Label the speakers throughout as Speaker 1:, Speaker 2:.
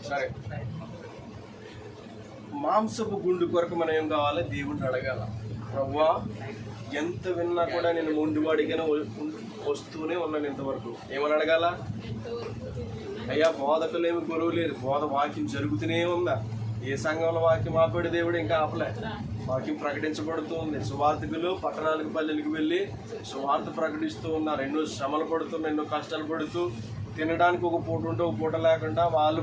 Speaker 1: సరే, మాంసపు గుండు కొరకు మనం ఏం కావాలి? దేవుణ్ణి అడగాల. ప్రభువా, ఎంత విన్నా కూడా నేను మొండివాడిగానే వస్తూనే ఉన్నాను ఇంతవరకు. ఏమని అడగాల? అయ్యా, బోధకులు ఏమి గొడవ లేదు, బోధ వాక్యం జరుగుతూనే ఉందా? ఏ సంఘంలో వాక్యం ఆపేడు దేవుడు ఇంకా ఆపలే. వాక్యం ప్రకటించబడుతూ ఉంది. సువార్థికులు పట్టణాలకు పల్లెలకు వెళ్ళి సువార్త ప్రకటిస్తూ ఉన్నారు. ఎన్నో శ్రమలు పడుతున్నారు, ఎన్నో కష్టాలు పడుతూ, తినడానికి ఒక పూట ఉంటే ఒక పూట లేకుండా వాళ్ళు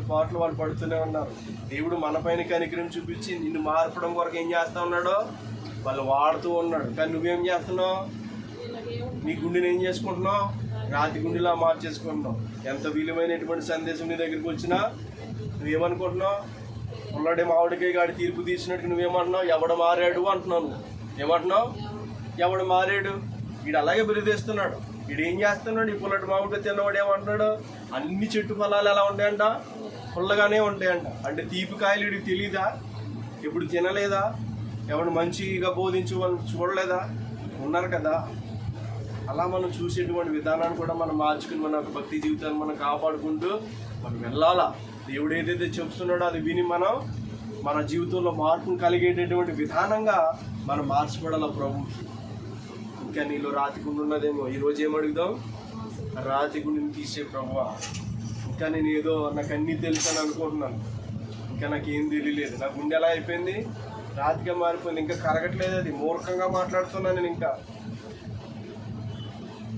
Speaker 1: పడుతూనే ఉన్నారు. దేవుడు మన పైన కనికరం చూపించి నిన్ను మార్పడం కొరకు ఏం చేస్తా ఉన్నాడో వాళ్ళు వాడుతూ ఉన్నాడు. కానీ నువ్వేం చేస్తున్నావు? నీ గుండెని ఏం చేసుకుంటున్నావు? రాతి గుండెలా మార్చేసుకుంటున్నావు. ఎంత విలువైనటువంటి సందేశం నీ దగ్గరికి వచ్చినా నువ్వేమనుకుంటున్నావు? ఉన్నడే మామిడికాయ గాడి తీర్పు తీసినట్టు నువ్వేమంటున్నావు? ఎవడు మారాడు అంటున్నావు. ఏమంటున్నావు? ఎవడు మారాడు? వీడు అలాగే బెదిరిస్తున్నాడు. వీడు ఏం చేస్తున్నాడు? ఈ పుల్లటి మామిడికాయ తిన్నవాడు ఏమంటున్నాడు? అన్ని చెట్టు ఫలాలు ఎలా ఉంటాయంట? పుల్లగానే ఉంటాయంట. అంటే తీపి కాయలు వీడికి తెలీదా? ఇప్పుడు తినలేదా? ఎవడు మంచిగా బోధించు వాళ్ళు చూడలేదా? ఉన్నారు కదా. అలా మనం చూసేటువంటి విధానాన్ని కూడా మనం మార్చుకుని మన భక్తి జీవితాన్ని మనం కాపాడుకుంటూ మనం వెళ్ళాలా. దేవుడు ఏదైతే చెప్తున్నాడో అది విని మనం మన జీవితంలో మార్పును కలిగేటటువంటి విధానంగా మనం మార్చబడాల. ప్రభుకి ఇంకా నీలో రాతి గుండు ఉన్నదేమో, ఈరోజు ఏమడుగుదాం? రాతి గుండెని తీసే ప్రభువా, ఇంకా నేను ఏదో నాకు అన్నీ తెలుసు అని అనుకుంటున్నాను, ఇంకా నాకేం తెలియలేదు, నా గుండె ఎలా అయిపోయింది? రాతిగా మారిపోయింది, ఇంకా కరగట్లేదు, అది మూర్ఖంగా మాట్లాడుతున్నాను నేను. ఇంకా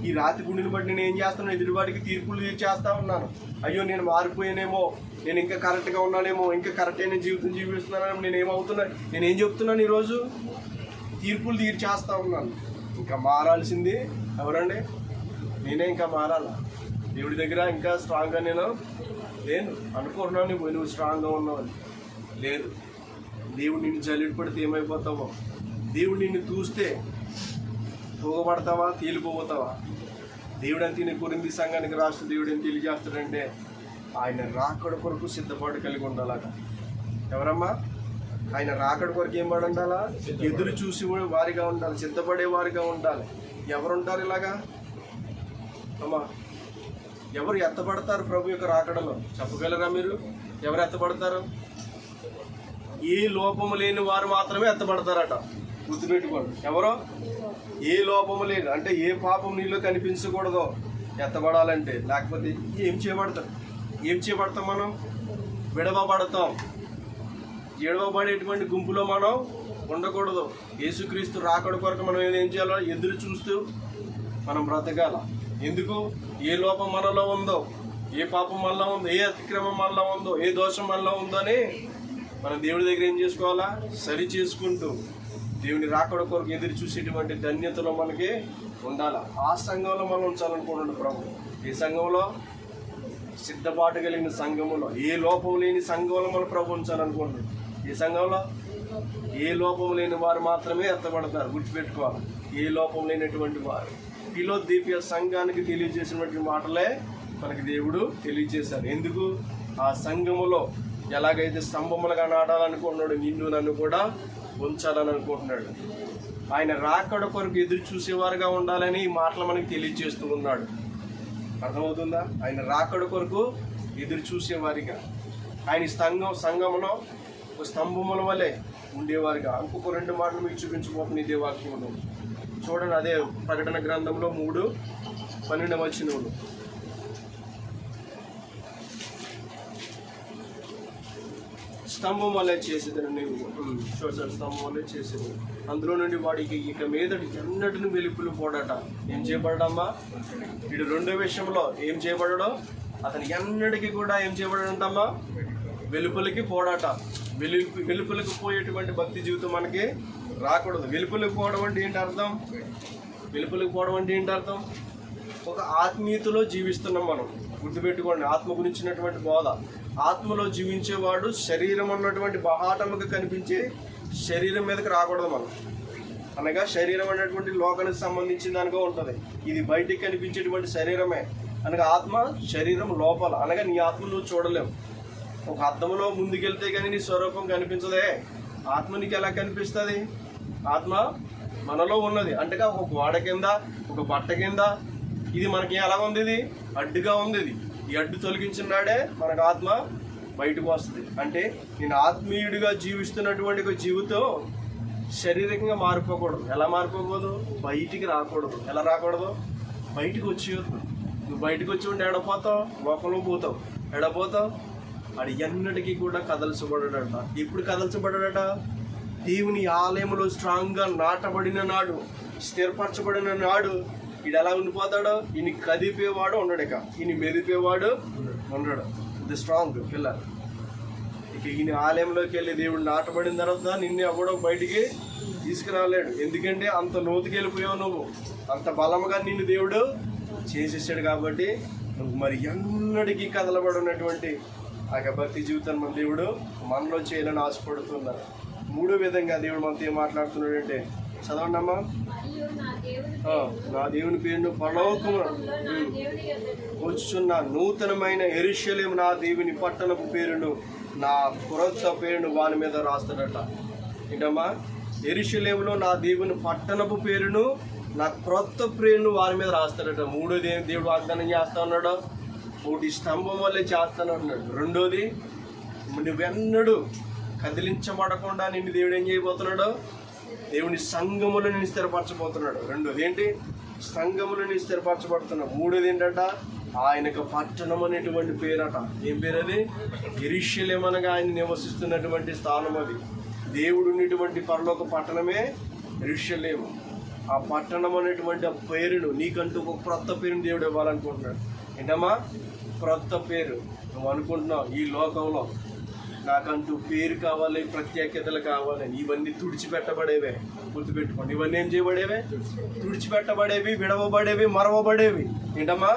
Speaker 1: ఈ రాతి గుండెని బట్టి నేను ఏం చేస్తున్నాను? ఎదుటివాడికి తీర్పులు చేస్తా ఉన్నాను. అయ్యో, నేను మారిపోయానేమో, నేను ఇంకా కరెక్ట్గా ఉన్నానేమో, ఇంకా కరెక్ట్ అయిన జీవితం జీవిస్తున్నానేమో, నేను ఏమవుతున్నా, నేనేం చెప్తున్నాను? ఈరోజు తీర్పులు తీర్చేస్తా ఉన్నాను. ఇంకా మారాల్సింది ఎవరండి? నేనే ఇంకా మారాలా. దేవుడి దగ్గర ఇంకా స్ట్రాంగ్గా నేను లేను అనుకుంటున్నాను. నువ్వు స్ట్రాంగ్గా ఉన్నావని లేదు. దేవుడు నిన్ను జల్లిడి పడితే ఏమైపోతావో, దేవుడు నిన్ను చూస్తే పోగబడతావా, తేలిపోతావా? దేవుడు అంతే నీ కొరింథీ సంఘానికి రాష్ట్ర దేవుడు ఏం తెలియజేస్తాడంటే ఆయన రాకడ కొరకు సిద్ధపాటు కలిగి ఉండాలట. ఎవరమ్మా? ఆయన రాకడ కొరకు ఏం పడి ఉండాలా? ఎదురు చూసి వారిగా ఉండాలి, సిద్ధపడే వారిగా ఉండాలి. ఎవరుంటారు ఇలాగా? అమ్మా, ఎవరు ఎత్తపడతారు ప్రభు యొక్క రాకడలో? చెప్పగలరా మీరు? ఎవరు ఎత్తపడతారు? ఏ లోపము లేని వారు మాత్రమే ఎత్తపడతారట. గుర్తుపెట్టుకోండి. ఎవరో ఏ లోపము లేదు అంటే ఏ పాపం నీలో కనిపించకూడదో ఎత్తబడాలంటే. లేకపోతే ఏం చేయబడతాం మనం? విడవబడతాం. విడవబడేటువంటి గుంపులో మనం ఉండకూడదు. యేసుక్రీస్తు రాకడ కొరకు మనం ఏం చేయాలో ఎదురు చూస్తూ మనం బ్రతకాల. ఎందుకు? ఏ లోపం మనలో ఉందో, ఏ పాపం మనలో ఉందో, ఏ అతిక్రమం మనలో ఉందో, ఏ దోషం మనలో ఉందో అని మనం దేవుడి దగ్గర ఏం చేసుకోవాలా? సరి చేసుకుంటూ దేవుని రాకడ కొరకు ఎదురు చూసేటువంటి ధన్యతలో మనకి ఉండాలి. ఆ సంఘంలో మనం ఉంచాలనుకుంటున్నాడు ప్రభు. ఈ సంఘంలో సిద్ధపాటు కలిగిన సంఘంలో, ఏ లోపం లేని సంఘంలో మన ప్రభు ఉంచాలనుకుంటున్నాడు. ఈ సంఘంలో ఏ లోపం లేని వారు మాత్రమే ఎత్తబడతారు. గుర్తుపెట్టుకోవాలి. ఏ లోపం లేనటువంటి వారు. ఫిలదెల్ఫియా సంఘానికి తెలియజేసినటువంటి మాటలే మనకి దేవుడు తెలియజేశారు. ఎందుకు? ఆ సంఘములో ఎలాగైతే స్తంభములుగా నాటాలనుకుంటున్నాడు, నిన్ను నన్ను కూడా ఉంచాలని అనుకుంటున్నాడు. ఆయన రాకడ కొరకు ఎదురు చూసేవారుగా ఉండాలని ఈ మాటలు మనకి తెలియజేస్తూ ఉన్నాడు. అర్థమవుతుందా? ఆయన రాకడ కొరకు ఎదురు చూసేవారిగా, ఆయన సంఘంలో ఒక స్తంభముల వలె ఉండేవారుగా. ఇంకొక 2 మాటలు మీకు చూపించబోతుంది ఇదే వాక్యంలో. చూడండి, అదే ప్రకటన గ్రంథంలో 3:12 స్తంభం వల్లే చేసేదని నీవు చూసాడు. స్తంభం వల్లే చేసేది. అందులో నుండి వాడికి ఇక మీదటి ఎన్నటిని వెలుపులు పోడట. ఏం చేయబడమ్మా? వీడు 2వ విషయంలో ఏం చేయబడడో, అతను ఎన్నటికి కూడా ఏం చేయబడటమ్మా? వెలుపులకి పోడట. వెలుపులకు పోయేటువంటి భక్తి జీవితం మనకి రాకూడదు. వెలుపులకు పోవడం అంటే ఏంటి అర్థం? వెలుపులకు పోవడం అంటే ఏంటి అర్థం? ఒక ఆత్మీయతలో జీవిస్తున్నాం మనం. గుర్తుపెట్టుకోండి, ఆత్మ గురించినటువంటి బోధ. ఆత్మలో జీవించేవాడు శరీరం అన్నటువంటి బహాటముగా కనిపించే శరీరం మీదకి రాకూడదు మనం. అనగా శరీరం అనేటువంటి లోకానికి సంబంధించిన దానిగా ఉంటుంది. ఇది బయటికి కనిపించేటువంటి శరీరమే. అనగా ఆత్మ శరీరం లోపల. అనగా నీ ఆత్మ నువ్వు చూడలేవు. ఒక అద్దంలో ముందుకెళ్తే కానీ నీ స్వరూపం కనిపించదే. ఆత్మ నీకు ఎలా కనిపిస్తుంది? ఆత్మ మనలో ఉన్నది. అంటే ఒక గోడ కింద, ఒక బట్ట కింద. ఇది మనకి ఎలా ఉంది? ఇది అడ్డుగా ఉంది. ఈ అడ్డు తొలగించిన నాడే మనకు ఆత్మ బయటకు వస్తుంది. అంటే నేను ఆత్మీయుడిగా జీవిస్తున్నటువంటి ఒక జీవితం శారీరకంగా మారిపోకూడదు. ఎలా మారిపోకూడదు? బయటికి రాకూడదు. ఎలా రాకూడదు? బయటికి వచ్చేయద్దు. నువ్వు బయటకు వచ్చి ఉంటే ఎడపోతావు, లోకంలో పోతావు. ఎడపోతావు వాడు ఎన్నటికీ కూడా కదల్చబడట. ఇప్పుడు కదల్చబడట దేవుని ఆలయంలో స్ట్రాంగ్గా నాటబడిన నాడు, స్థిరపరచబడిన నాడు ఈడు ఎలా ఉండిపోతాడో, ఈయన కదిపేవాడు ఉండడు, ఇక ఈయన మెదిపేవాడు ఉండడు. ఇది స్ట్రాంగ్ పిల్లర్. ఇక ఈయన ఆలయంలోకి వెళ్ళి దేవుడు నాటబడిన తర్వాత నిన్ను ఎవడో బయటికి తీసుకురాలేడు. ఎందుకంటే అంత లోతుకి వెళ్ళిపోయావు నువ్వు, అంత బలంగా నిన్ను దేవుడు చేసేసాడు. కాబట్టి నువ్వు మరి ఎన్నటికీ కదలబడినటువంటి ఆ భక్తి జీవితాన్ని మన దేవుడు మనలో చేయాలని ఆశపడుతున్నారు. మూడో విధంగా దేవుడు మనతో ఏం మాట్లాడుతున్నాడు అంటే, చదవండి అమ్మా. నా దేవుని పేరును పరలోకము వచ్చుచున్న నూతనమైన యెరూషలేము నా దేవుని పట్టణపు పేరును, నా క్రొత్త పేరును వాని మీద రాస్తాడట. ఏంటమ్మా? యెరూషలేములో నా దేవుని పట్టణపు పేరును, నా క్రొత్త పేరును వారి మీద రాస్తాడట. మూడోది దేవుడు వాగ్దానం చేస్తా ఉన్నాడు, ఒకటి స్తంభం వల్లే చేస్తాను అన్నాడు. రెండోది నువ్వెన్నడూ కదిలించబడకుండా నిన్ను దేవుడు ఏం చేయబోతున్నాడు? దేవుని సంఘములో నిన్ను స్థిరపరచబోతున్నాడు. రెండోది ఏంటి? సంఘములో నిన్ను స్థిరపరచబడుతున్నాడు. మూడోది ఏంటంట? ఆయనకు పట్టణం అనేటువంటి పేరట. ఏం పేరు అది? యెరూషలేము అనగా ఆయన నివసిస్తున్నటువంటి స్థానం. అది దేవుడు ఉన్నటువంటి పరలోక పట్టణమే యెరూషలేము. ఆ పట్టణం అనేటువంటి ఆ పేరును నీకంటూ ఒక క్రొత్త పేరుని దేవుడు ఇవ్వాలనుకుంటున్నాడు. ఏంటమ్మా? క్రొత్త పేరు. నువ్వు అనుకుంటున్నావు ఈ లోకంలో నాకంటూ పేరు కావాలి, ప్రత్యేకతలు కావాలి. ఇవన్నీ తుడిచిపెట్టబడేవే. గుర్తుపెట్టుకోండి, ఇవన్నీ ఏం చేయబడేవే? తుడిచిపెట్టబడేవి, విడవబడేవి, మరవబడేవి. ఏంటమ్మా?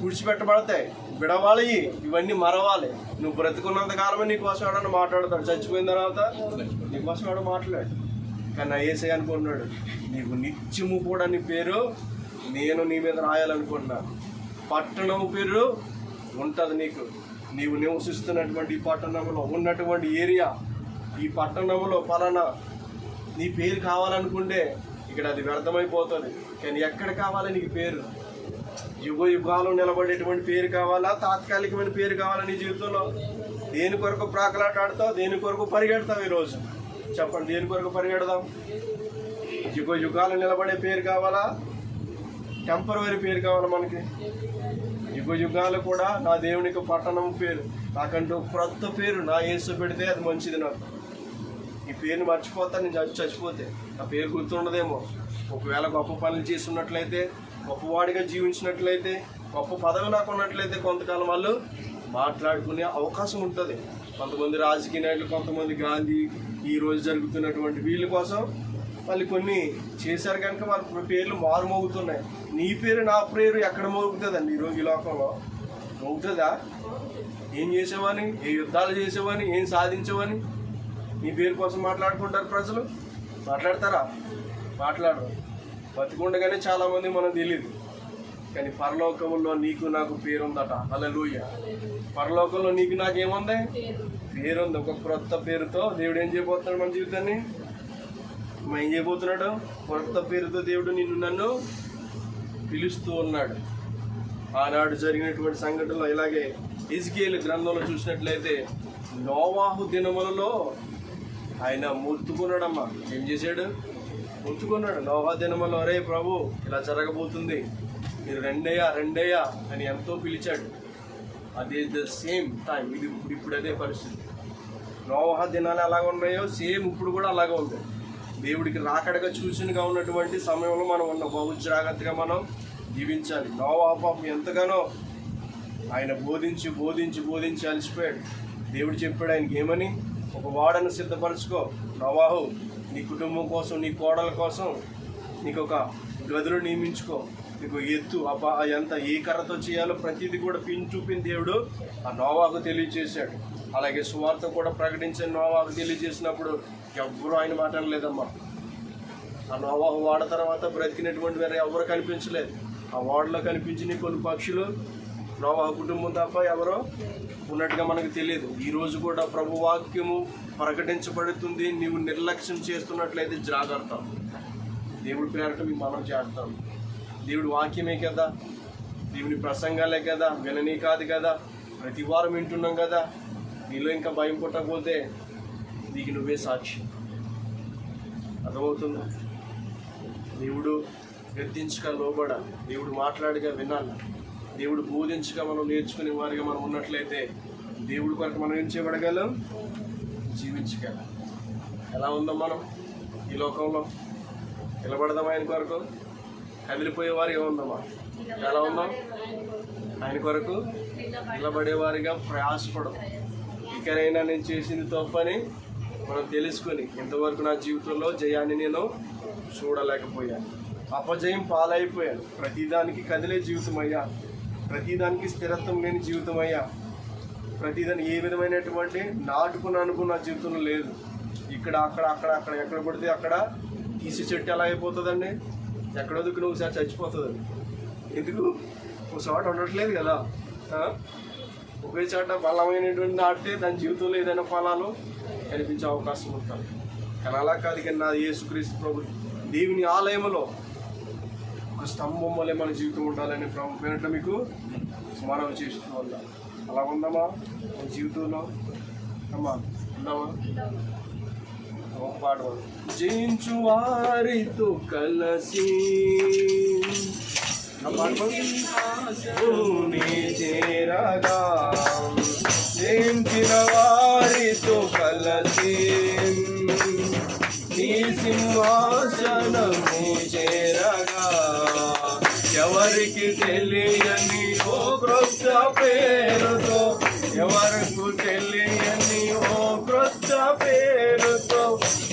Speaker 1: తుడిచిపెట్టబడతాయి, విడవాలి, ఇవన్నీ మరవాలి. నువ్వు బ్రతుకున్నంత కాలమే నీకోసం ఎవడన్నా మాట్లాడతాడు. చచ్చిపోయిన తర్వాత నీకోసం ఎవడో మాట్లాడు. కానీ నా యేసయ్య అనుకుంటున్నాడు, నీకు నిత్యము కూడా నీ పేరు నేను నీ మీద రాయాలనుకుంటున్నాను. పట్టణం పేరు ఉంటుంది నీకు. నీవు నివసిస్తున్నటువంటి ఈ పట్టణంలో ఉన్నటువంటి ఏరియా, ఈ పట్టణంలో పలానా నీ పేరు కావాలనుకుంటే ఇక్కడ అది వ్యర్థమైపోతుంది. కానీ ఎక్కడ కావాలి నీకు పేరు? యుగ యుగాలు నిలబడేటువంటి పేరు కావాలా, తాత్కాలికమైన పేరు కావాలా నీ జీవితంలో? దేని కొరకు ప్రాకలాటాడతావు? దేని కొరకు పరిగెడతావు? ఈరోజు చెప్పండి, దేని కొరకు పరిగెడదాం? యుగ యుగాలు నిలబడే పేరు కావాలా, టెంపరవరీ పేరు కావాలా మనకి? యుగ యుగాలు కూడా నా దేవునికి పట్టణం పేరు, నాకంటూ క్రొత్త పేరు నా యేసు పెడితే అది మంచిది. నాకు ఈ పేరుని మర్చిపోతా, నేను చచ్చిపోతే నా పేరు గుర్తుండదేమో. ఒకవేళ గొప్ప పనులు చేస్తున్నట్లయితే, గొప్పవాడిగా జీవించినట్లయితే, గొప్ప పదవి నాకు ఉన్నట్లయితే కొంతకాలం వాళ్ళు మాట్లాడుకునే అవకాశం ఉంటుంది. కొంతమంది రాజకీయ నాయకులు, కొంతమంది గాంధీ, ఈరోజు జరుగుతున్నటువంటి వీళ్ళ కోసం వాళ్ళు కొన్ని చేశారు కనుక వాళ్ళ పేర్లు మారు మోగుతున్నాయి. నీ పేరు నా పేరు ఎక్కడ మోగుతుందండి ఈరోజు ఈ లోకంలో? మోగుతుందా? ఏం చేసేవని, ఏ యుద్ధాలు చేసేవని, ఏం సాధించవని నీ పేరు కోసం మాట్లాడుకుంటారు ప్రజలు? మాట్లాడతారా? మాట్లాడరు. బతికుండగానే చాలామంది మనకు తెలియదు. కానీ పరలోకంలో నీకు నాకు పేరుందట. హల్లెలూయా. పరలోకంలో నీకు నాకేముంది? పేరుంది. ఒక క్రొత్త పేరుతో దేవుడు ఏం చేయబోతున్నాడు మన జీవితాన్ని? ఏం చేయబోతున్నాడు? క్రొత్త పేరుతో దేవుడు నిన్ను నన్ను పిలుస్తూ ఉన్నాడు. ఆనాడు జరిగినటువంటి సంఘటనలో ఇలాగే హిజ్కీయేలు గ్రంథంలో చూసినట్లయితే నోవాహు దినములలో ఆయన మొత్తుకున్నాడమ్మా. ఏం చేశాడు? మొత్తుకున్నాడు. నోవాహు దినములలో, అరే ప్రభు ఇలా జరగబోతుంది, మీరు రెండయ్యా అని ఎంతో పిలిచాడు. అదే ద సేమ్ టైం ఇది ఇప్పుడు అదే పరిస్థితి. నోవాహు దినాలు ఎలాగ ఉన్నాయో సేమ్ ఇప్పుడు కూడా అలాగే ఉంది. దేవుడికి రాకడగా చూసినగా ఉన్నటువంటి సమయంలో మనం ఉన్న బహు జాగ్రత్తగా మనం జీవించాలి. నోవాహు పాపం ఎంతగానో ఆయన బోధించి అలసిపోయాడు. దేవుడు చెప్పాడు ఆయనకి ఏమని? ఒక వాడను సిద్ధపరచుకో నోవాహు, నీ కుటుంబం కోసం, నీ కోడల కోసం నీకు ఒక గదులు నియమించుకో, నీకు ఎత్తు ఎంత ఏ కర్రతో చేయాలో ప్రతిదీ కూడా పిన్ టు పిన్ దేవుడు ఆ నోవాహుకు తెలియజేశాడు. అలాగే సువార్త కూడా ప్రకటించిన నోవాహుకు తెలియజేసినప్పుడు ఎవ్వరూ ఆయన మాట్లాడలేదమ్మా. ఆ నోవాహు వాడ తర్వాత బ్రతికినటువంటి వేరే ఎవరు కనిపించలేదు. ఆ వాడలో కనిపించిన కొన్ని పక్షులు నోవాహు కుటుంబం తప్ప ఎవరో ఉన్నట్టుగా మనకు తెలియదు. ఈరోజు కూడా ప్రభు వాక్యము ప్రకటించబడుతుంది. నీవు నిర్లక్ష్యం చేస్తున్నట్లయితే జాగ్రత్త. దేవుడి పేరట మీకు మనం చేస్తాం. దేవుడి వాక్యమే కదా, దేవుని ప్రసంగాలే కదా, విననీ కాదు కదా. ప్రతి వారం వింటున్నాం కదా. నీలో ఇంకా భయం పుట్టకపోతే నీకు నువ్వే సాక్షి. అర్థమవుతుందా? దేవుడు గద్దించగా లోబడ, దేవుడు మాట్లాడగా వినాలి, దేవుడు బోధించగా మనం నేర్చుకునే వారిగా మనం ఉన్నట్లయితే దేవుడి కొరకు మనం ఏం చేయబడగలం? జీవించగలం. ఎలా ఉందాం మనం ఈ లోకంలో? నిలబడదాం ఆయన కొరకు, కదిలిపోయేవారిగా ఉందామా? ఎలా ఉందాం? ఆయన కొరకు నిలబడేవారిగా ప్రయాసపడం. ఇకనైనా నేను చేసింది తప్పని మనం తెలుసుకొని, ఇంతవరకు నా జీవితంలో జయాన్ని నేను చూడలేకపోయాను, అపజయం పాలైపోయాను, ప్రతిదానికి కదిలే జీవితం అయ్యా, ప్రతిదానికి స్థిరత్వం లేని జీవితం అయ్యా, ప్రతిదాని ఏ విధమైనటువంటి నాటుకుని అనుకున్న జీవితంలో లేదు. ఇక్కడ అక్కడ అక్కడ అక్కడ ఎక్కడ పడితే అక్కడ తీసి చెట్టు ఎలా అయిపోతుందండి? ఎక్కడో దిక్కున ఒకసారి చచ్చిపోతుందండి. ఎందుకు? ఒక చోట ఉండట్లేదు కదా. ఒకే చోట బలమైనటువంటి నాటితే దాని జీవితంలో ఏదైనా ఫలాలు కనిపించే అవకాశం ఉంటుంది. కానీ అలా కాదు. కానీ నా యేసుక్రీస్తు ప్రభు దేవుని ఆలయంలో ఒక స్తంభం వల్లే మన జీవితం ఉండాలని ప్రభు పేరిట మీకు మనవి చేస్తూ ఉందా? అలా ఉందామా మన జీవితంలో? అమ్మా ఉందామా? ఒక పాట జయించు వారితో కలసి చేరగా, జయించిన వారితో కలసి నీ సింహాసనము చేరగా, ఎవరికి తెలియని ఓ క్రొత్త పేరుతో, ఎవరికి తెలియని ఓ క్రొత్త పేరుతో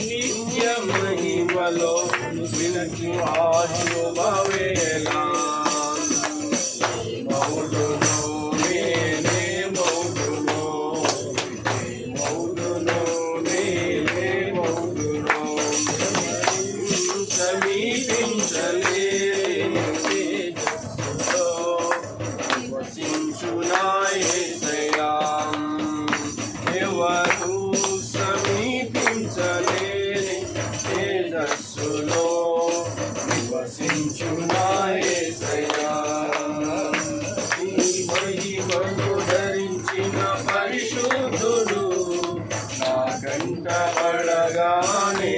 Speaker 1: నిత్య మహిమలో వినచి ఆశుభవేళ మౌడును నేనే మౌడును మౌడును నేనే మౌడును సమీపించలేని తేజస్సుతో వసించునా యేసయ్యా, ఎవరు సమీపించలేని తేజస్సులో వసించునా యేసయ్యా, మహిమను ధరించిన పరిశుద్ధుడు నా కంట పడగానే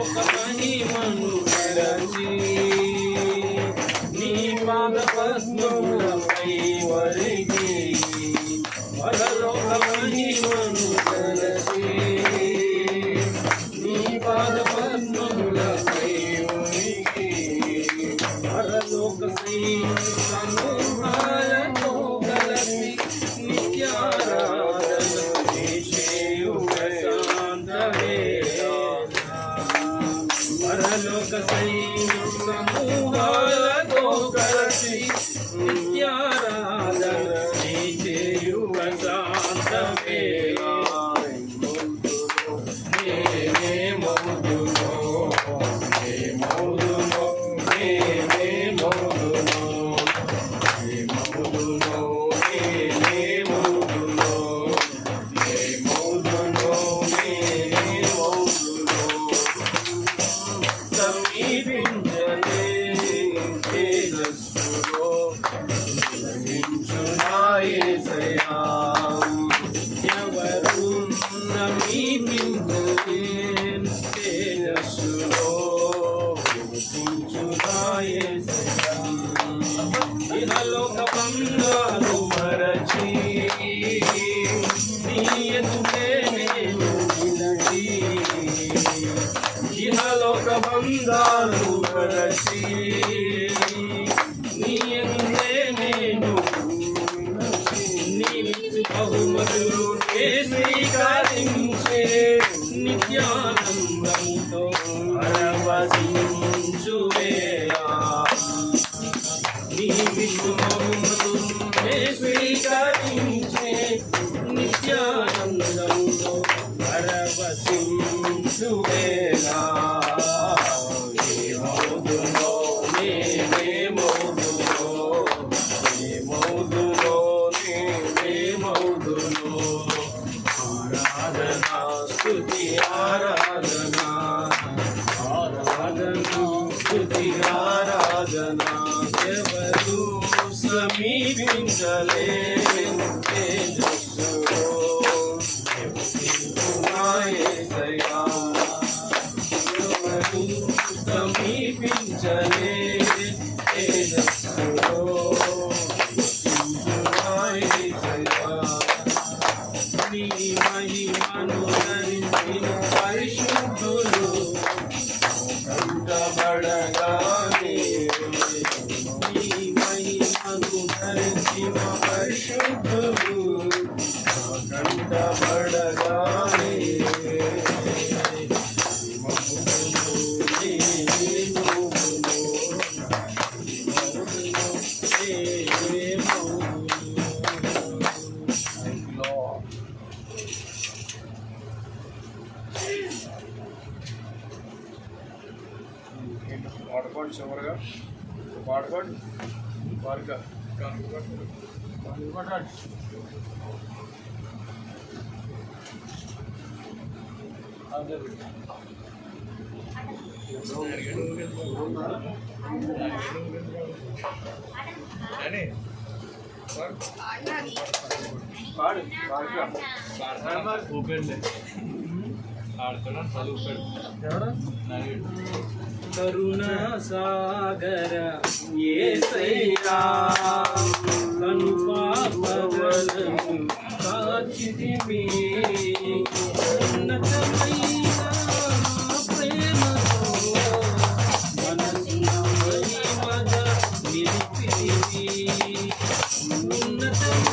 Speaker 1: మహిమను విరచి నీ పాద పద్మములపై వరిగి, పరలోక మహిమను విరచి నీ పాద పద్మములపై వరిగి, పరలోక సమూహాలతో కలిసి నిత్యారాధన చేయుట శాంతమే, పరలోక సమూహాలతో కలిసి నిత్యారాధన చేయుట శాంతవేళ, నేనే మౌదును మౌదును నేనే మౌదును మౌదును నేనే మౌదును మౌదును నేనే మౌదును సమీపించలేని తేజస్సులో వసించునా యేసయ్యా, ఎవరు సమీపించలేని తేజస్సులో వసించునా యేసయ్యా, ఇహలోక బంధాలు మరచి నీ ఎదుటే నేను నిలచి, ఇహలోక బంధాలు మరచి నీ ఎదుటే నేను నీవిచ్చు బహుమతులు స్వీకరించే నిత్యానందంతో పరవశించు వేళ, నీవిచ్చు బహుమతులు స్వీకరించే నిత్యానందంతో పరవశించు వేళ, స్తుతి ఆరాధన ఎవరు సమీపించలేని తేజస్సులో నా యేసయ్యా ఎవరు సమీపించలేని తేజస్సులో నా యేసయ్యా నీ మహిమను ధరించిన పరిశుద్ధులు కంటబడగానే నీ మహిమను ధరించిన పరిశుద్ధులు కంటబడగానే పాడుకోండి చివరిగా పాడుకోండి వారుగా పాడు వారుగా కరుణా సాగర యేసయ్యా కను పాపలను కాచితివి ఉన్నతమైన ప్రేమతో మనసున మహిమగా నిలిపితివి ఉన్నతమైన